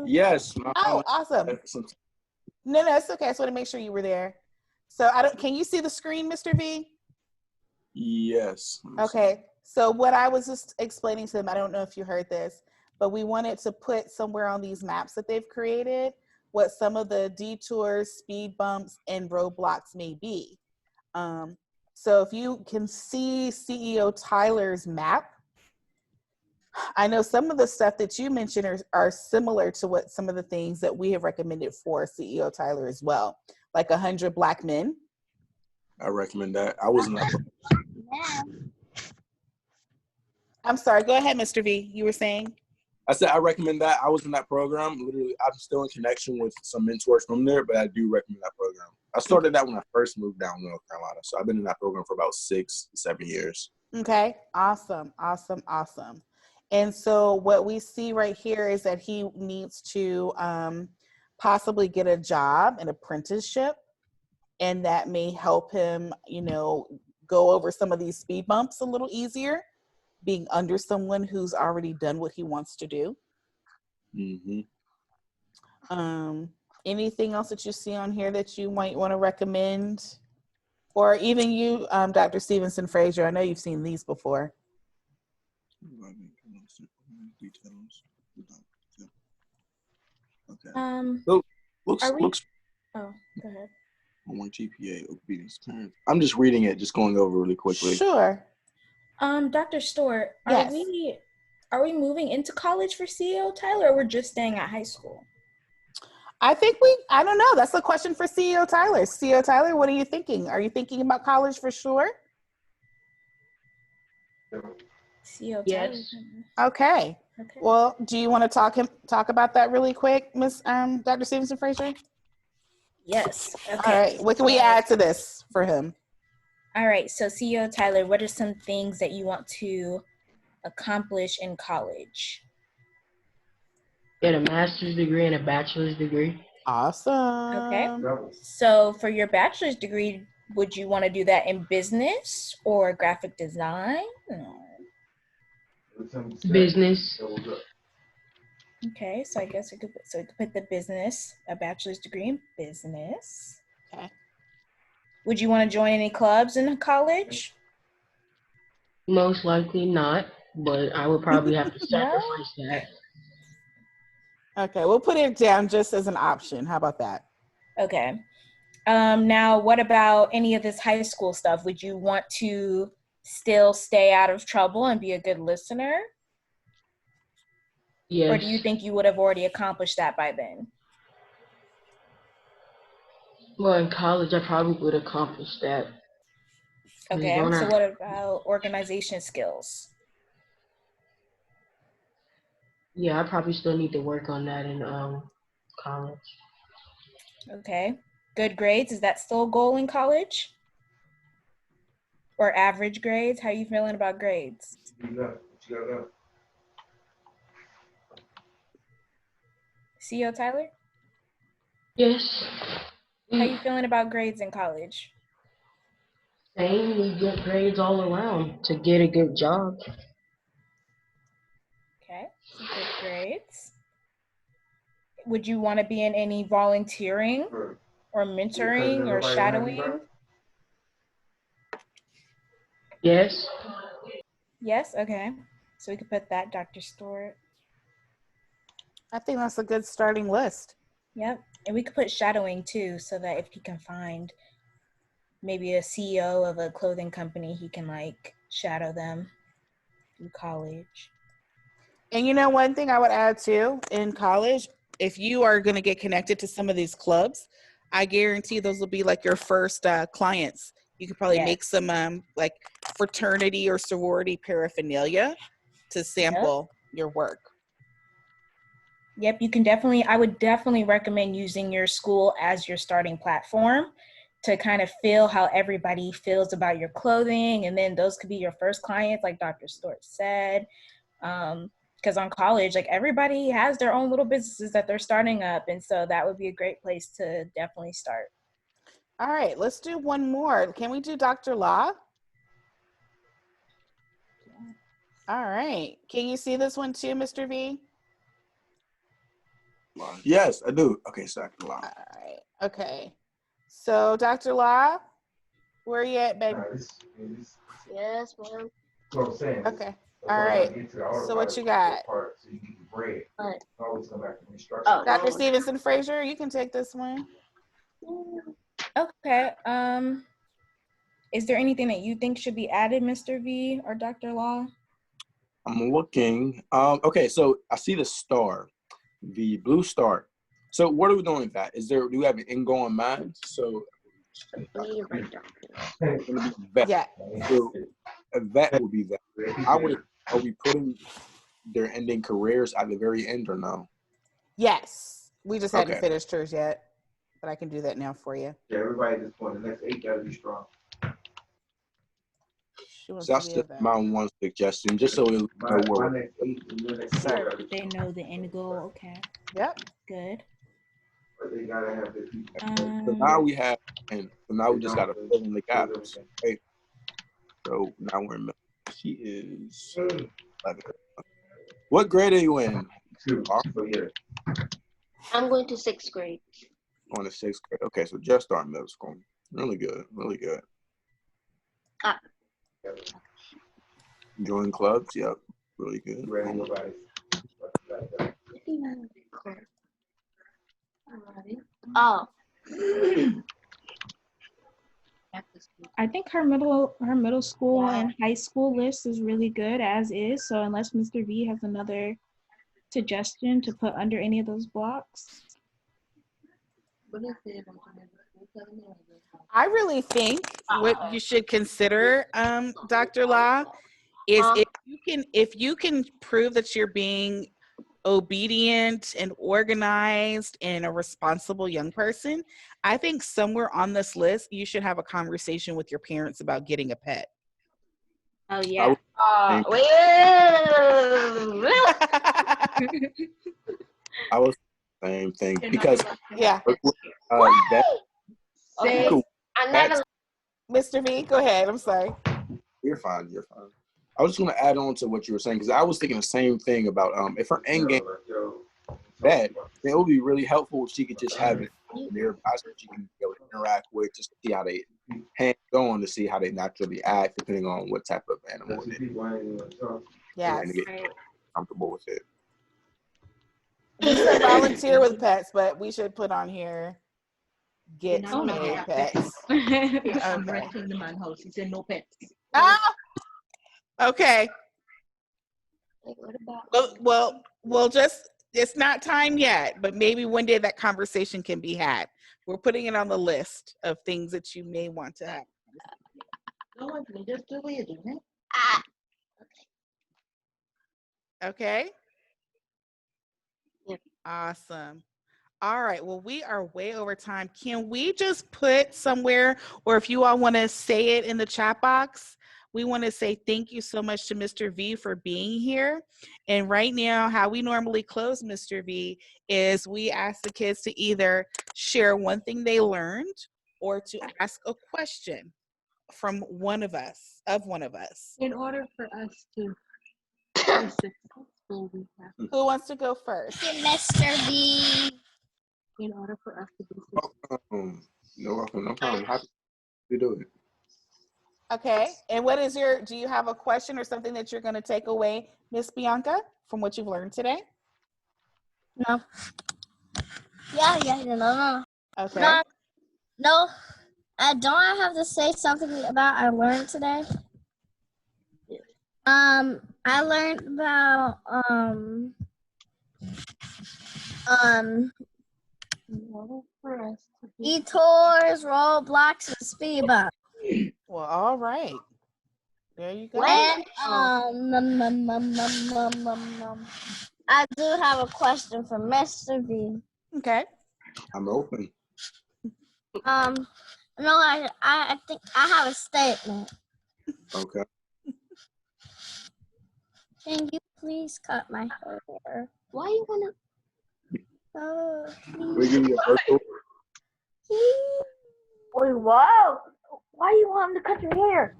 Yes. Oh, awesome. No, it's okay. I just want to make sure you were there. So can you see the screen, Mr. V? Yes. Okay. So what I was just explaining to them, I don't know if you heard this, but we wanted to put somewhere on these maps that they've created what some of the detours, speed bumps, and roadblocks may be. So if you can see CEO Tyler's map, I know some of the stuff that you mentioned are similar to what some of the things that we have recommended for CEO Tyler as well, like 100 Black men. I recommend that. I wasn't that. I'm sorry. Go ahead, Mr. V. You were saying? I said I recommend that. I was in that program. Literally, I'm still in connection with some mentors from there, but I do recommend that program. I started that when I first moved down to North Carolina, so I've been in that program for about 6-7 years. Okay. Awesome. And so what we see right here is that he needs to possibly get a job, an apprenticeship, and that may help him, go over some of these speed bumps a little easier, being under someone who's already done what he wants to do. Mm-hmm. Anything else that you see on here that you might want to recommend? Or even you, Dr. Stevenson Frazier, I know you've seen these before. Okay. Looks. Oh, go ahead. One GPA, obedience parents. I'm just reading it, just going over really quickly. Sure. Dr. Stewart, yes. Are we moving into college for CEO Tyler, or we're just staying at high school? I don't know. That's a question for CEO Tyler. CEO Tyler, what are you thinking? Are you thinking about college for sure? CEO Yes. Tyler. Okay. Well, do you want to talk about that really quick, Miss Dr. Stevenson Frazier? Yes. Okay. All right. What can we add to this for him? All right. So CEO Tyler, what are some things that you want to accomplish in college? Get a master's degree and a bachelor's degree. Awesome. Okay. So for your bachelor's degree, would you want to do that in business or graphic design? Business. Okay, so I guess we could put the business, a bachelor's degree in business. Okay. Would you want to join any clubs in college? Most likely not, but I would probably have to sacrifice that. Okay, we'll put it down just as an option. How about that? Okay. Now, what about any of this high school stuff? Would you want to still stay out of trouble and be a good listener? Yes. Or do you think you would have already accomplished that by then? Well, in college, I probably would accomplish that. Okay, so what about organization skills? Yeah, I probably still need to work on that in college. Okay. Good grades, is that still a goal in college? Or average grades? How are you feeling about grades? CEO Tyler? Yes. How are you feeling about grades in college? Same, we get grades all around to get a good job. Okay, so good grades. Would you want to be in any volunteering or mentoring or shadowing? Yes. Yes, okay. So we could put that, Dr. Stewart. I think that's a good starting list. Yep, and we could put shadowing too, so that if he can find maybe a CEO of a clothing company, he can like shadow them through college. And one thing I would add too, in college, if you are going to get connected to some of these clubs, I guarantee those will be like your first clients. You could probably make some like fraternity or sorority paraphernalia to sample your work. Yep, you can definitely, I would definitely recommend using your school as your starting platform to kind of feel how everybody feels about your clothing. And then those could be your first clients, like Dr. Stewart said. Because on college, like everybody has their own little businesses that they're starting up. And so that would be a great place to definitely start. All right, let's do one more. Can we do Dr. Law? All right. Can you see this one too, Mr. V? Yes, I do. Okay, so Dr. Law. All right. Okay. So, Dr. Law, where are you at, baby? Yes, ma'am. Okay. All right. So, what you got? What? Oh, Dr. Stevenson Frazier, you can take this one. Okay. Is there anything that you think should be added, Mr. V or Dr. Law? I'm looking. Okay, so I see the star, the blue star. So what are we doing with that? Do we have an end goal in mind? So vet. Yeah. So a vet will be that. Are we putting their ending careers at the very end or no? Yes. We just hadn't Okay. finished hers yet, but I can do that now for you. Yeah, everybody at this point, the next 8 gotta be strong. So that's just my one suggestion, just so we know where. My next 8 and your next 4 gotta be They know the end goal. Okay. Yep. Good. But they gotta have their people. So now we have, and so now we just gotta fill in the gaps. Okay. So now we're in middle. She is 11. What grade are you in? 2. So yeah. I'm going to 6th grade. On the 6th grade. Okay, so just starting middle school. Really good. Really good. Join clubs. Yep. Really good. Oh. I think her middle school and high school list is really good as is. So unless Mr. V has another suggestion to put under any of those blocks. I really think what you should consider, Dr. Law, is if you can prove that you're being obedient and organized and a responsible young person, I think somewhere on this list you should have a conversation with your parents about getting a pet. Oh yeah. I was the same thing because yeah. Mr. V, go ahead. I'm sorry. You're fine. You're fine. I was just gonna add on to what you were saying because I was thinking the same thing about if her end game that it would be really helpful if she could just have it nearby so she can be able to interact with, just to see how they hands on, to see how they naturally act depending on what type of animal it is. Yeah. And get comfortable with it. We should volunteer with pets, but we should put on here get paid pets. I'm renting the man house. He said no pets. Ah! Okay. Well, just it's not time yet, but maybe one day that conversation can be had. We're putting it on the list of things that you may want to have. No one can just do it, isn't it? Okay. Yep. Awesome. All right. Well, we are way over time. Can we just put somewhere, or if you all want to say it in the chat box, we want to say thank you so much to Mr. V for being here. And right now, how we normally close, Mr. V, is we ask the kids to either share one thing they learned or to ask a question from one of us. In order for us to be successful, we have to. Who wants to go first? Mr. V. In order for us to be successful. No problem. Happy to do it. Okay. And what is do you have a question or something that you're going to take away, Miss Bianca, from what you've learned today? No. Yeah, no. Okay. No. Don't I have to say something about I learned today? I learned about detours, roadblocks, and speed bumps. Well, all right. There you go. And I do have a question for Mr. V. Okay. I'm open. No, I think I have a statement. Okay. Can you please cut my hair? Why you wanna? Oh, We give you a virtual. Wait, wow. Why you want him to cut your hair?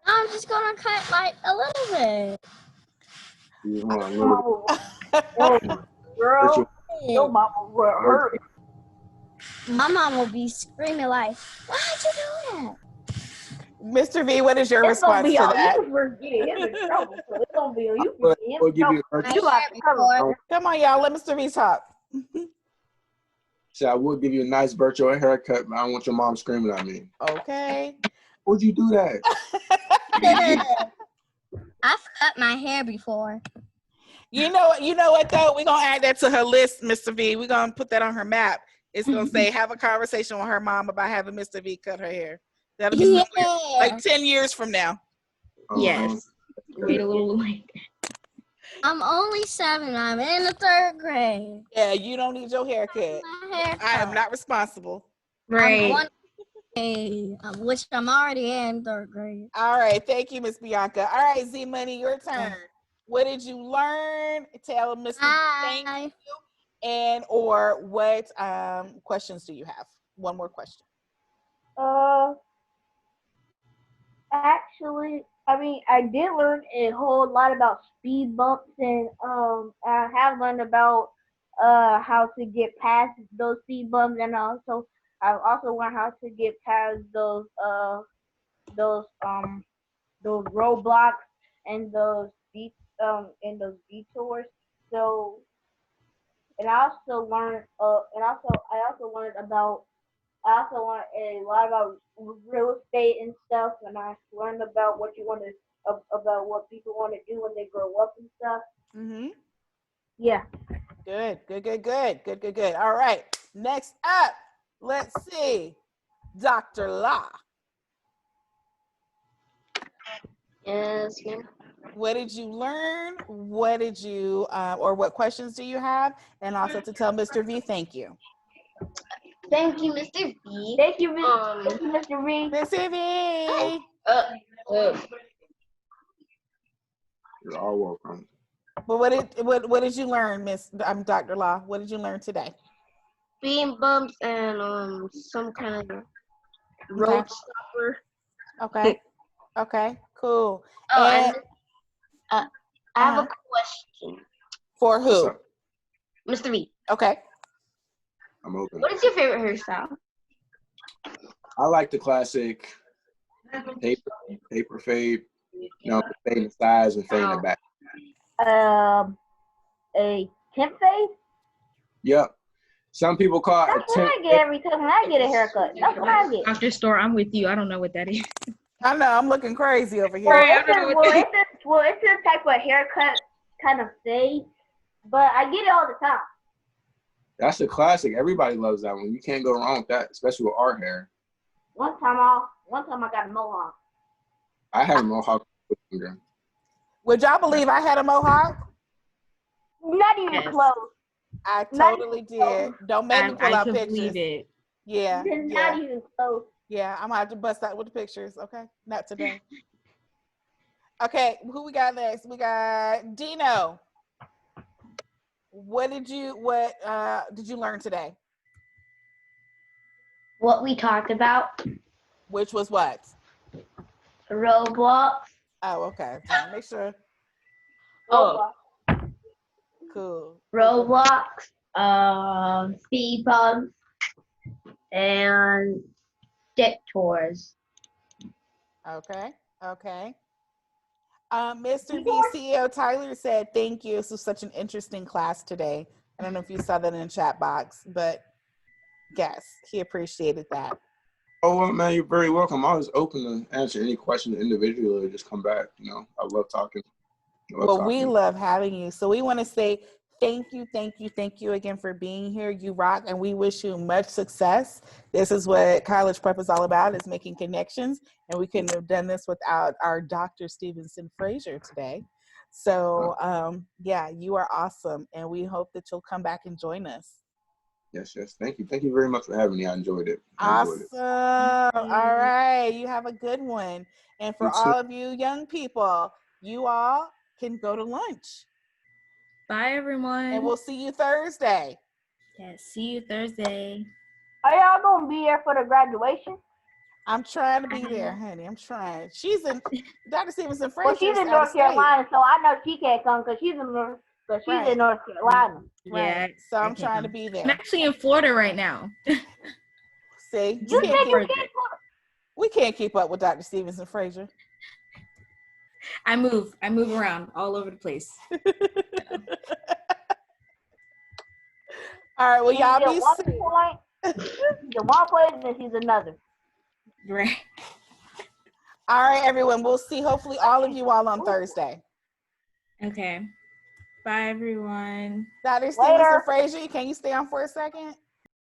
I'm just gonna cut like a little bit. You want a little Oh, girl, virtual. your mama will hurt. My mom will be screaming like, "Why'd you do that?" Mr. V, what is your It's gonna response be to on that? you for getting him in trouble. So it's gonna be on you We'll for getting him in give you trouble. a virtual. You got to cover. Come on, y'all. Let Mr. V talk. So I will give you a nice virtual haircut, but I don't want your mom screaming at me. Okay. Would you do that? I've cut my hair before. You know what though? We're gonna add that to her list, Mr. V. We're gonna put that on her map. It's gonna say have a conversation with her mom about having Mr. V cut her hair. That'll be like 10 years from now. Yes. Wait a little late. I'm only 7. I'm in the 3rd grade. Yeah, you don't need your haircut. My haircut. I am not responsible. Right. Which I'm already in 3rd grade. All right, thank you, Miss Bianca. All right, Z Money, your turn. What did you learn? Tell Mr. V thank you. And or what questions do you have? One more question. Actually, I mean, I did learn a whole lot about speed bumps, and I have learned about how to get past those speed bumps, and I've also learned how to get past those roadblocks and those detours. So, and I also learned I also learned a lot about real estate and stuff, and I learned about what about what people want to do when they grow up and stuff. Mm-hmm. Yeah. Good. All right. Next up, let's see, Dr. La. Yes, ma'am. What did you learn? What did you, or what questions do you have? And also to tell Mr. V, thank you. Thank you, Mr. V. Thank you, Mr. V. Mr. V. You're all welcome. But what did you learn, Dr. Law? What did you learn today? Speed bumps and some kind of road stopper. Okay. Okay. Cool. Oh, and I have a question. For who? Mr. V. Okay. I'm open. What is your favorite hairstyle? I like the classic paper fade. You know, fade in the sides and fade in the back. A temp fade? Yep. Some people call it That's what I get every time I get a haircut. That's what I get. Dr. Store, I'm with you. I don't know what that is. I know, I'm looking crazy over here. It's a type of haircut kind of fade, but I get it all the time. That's a classic. Everybody loves that one. You can't go wrong with that, especially with our hair. One time I got a mohawk. I had a mohawk. Would y'all believe I had a mohawk? Not even close. I totally did. Don't make me pull out pictures. Believe it. Yeah. Not even close. Yeah, I'm gonna have to bust out with the pictures. Okay, not today. Okay, who we got next? We got Dino. What did you learn today? What we talked about. Which was what? Roblox. Oh, okay. So make sure. Oh. Cool. Roblox, speed bumps, and detours. Okay. Mr. V, CEO Tyler said, thank you. This was such an interesting class today. I don't know if you saw that in the chat box, but yes, he appreciated that. Oh, well, man, you're very welcome. I was open to answer any question individually. Just come back. You know, I love talking. We love having you. So we want to say thank you again for being here. You rock, and we wish you much success. This is what college prep is all about, is making connections, and we couldn't have done this without our Dr. Stevenson Frazier today. So, yeah, you are awesome. And we hope that you'll come back and join us. Yes. Thank you. Thank you very much for having me. I enjoyed it. Awesome. All right. You have a good one. And for You too. all of you young people, you all can go to lunch. Bye, everyone. And we'll see you Thursday. Yes, see you Thursday. Are y'all gonna be there for the graduation? I'm trying to be there, honey. I'm trying. She's in Dr. Stevenson Fraser. Well, she's in North Carolina, so I know she can't come because she's in North Carolina. Yeah, Right. So I'm trying to be there. I'm actually in Florida right now. See, You think you can't we can't keep up with Dr. Stevenson Fraser. I move around all over the place. All right, well, y'all be safe. She's in one place and she's another. Right. All right, everyone. We'll see hopefully all of you all on Thursday. Okay. Bye, everyone. Dr. Stevenson Fraser, can you stay on for a second?